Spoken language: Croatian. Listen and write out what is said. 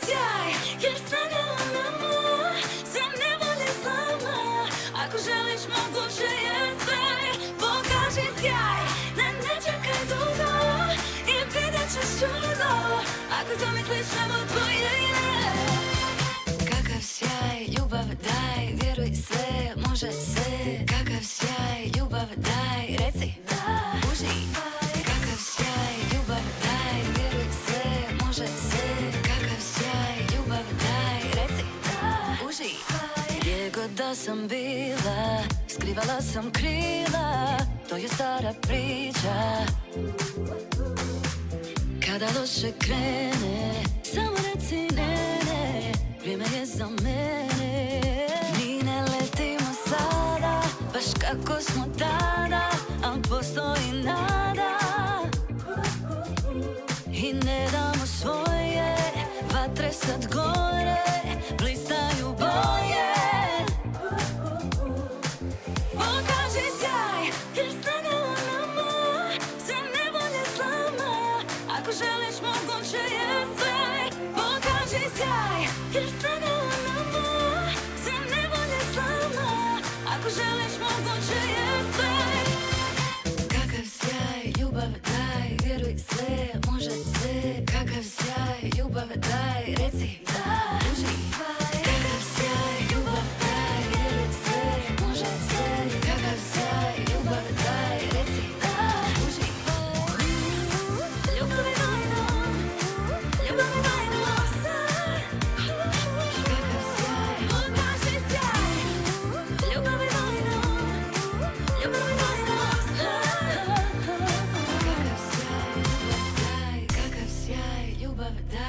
sjaj, jer sanjala nama, sve ne bude slama. Ako želiš moguće je sve, pokaži sjaj, ne čekaj dugo i vidjet ćeš čudo. Ako zamisliš samo tvoje je. Kakav sjaj, ljubav daj, vjeruj sve, može se. Kakav sjaj, ljubav daj, reci da, uživaj. Kakav sjaj, ljubav daj, vjeruj sve, može se. Kakav sjaj, ljubav daj, reci da, uživaj. Gdje god da sam bila, skrivala sam krila, to je stara priča. Kada loše krene, samo reci ne, ne, vrijeme je za mene. Mi ne letimo sada, baš kako smo tada, al postoji nada. I ne damo svoje, vatre sad gore, blistaju boje. Pokaži sjaj, jer sanjala nama, sve ne bude slama. Ako želiš moguće je sve, pokaži sjaj, jer sanjala nama, sve ne bude slama. Ako želiš moguće je sve. Kakav sjaj, ljubav daj, vjeruj sve, može se. Kakav sjaj, ljubav daj, reci da, uživaj. Kakav sjaj, ljubav daj, vjeruj sve, može se. Kakav sjaj, ljubav daj, reci da, uživaj. Ljubav je tajna, ljubav je tajna sve. Kakav sjaj, pokaži sjaj, ljubav je tajna, ljubav je tajna sve. Kakav sjaj, ljubav daj, kakav sjaj, ljubav daj.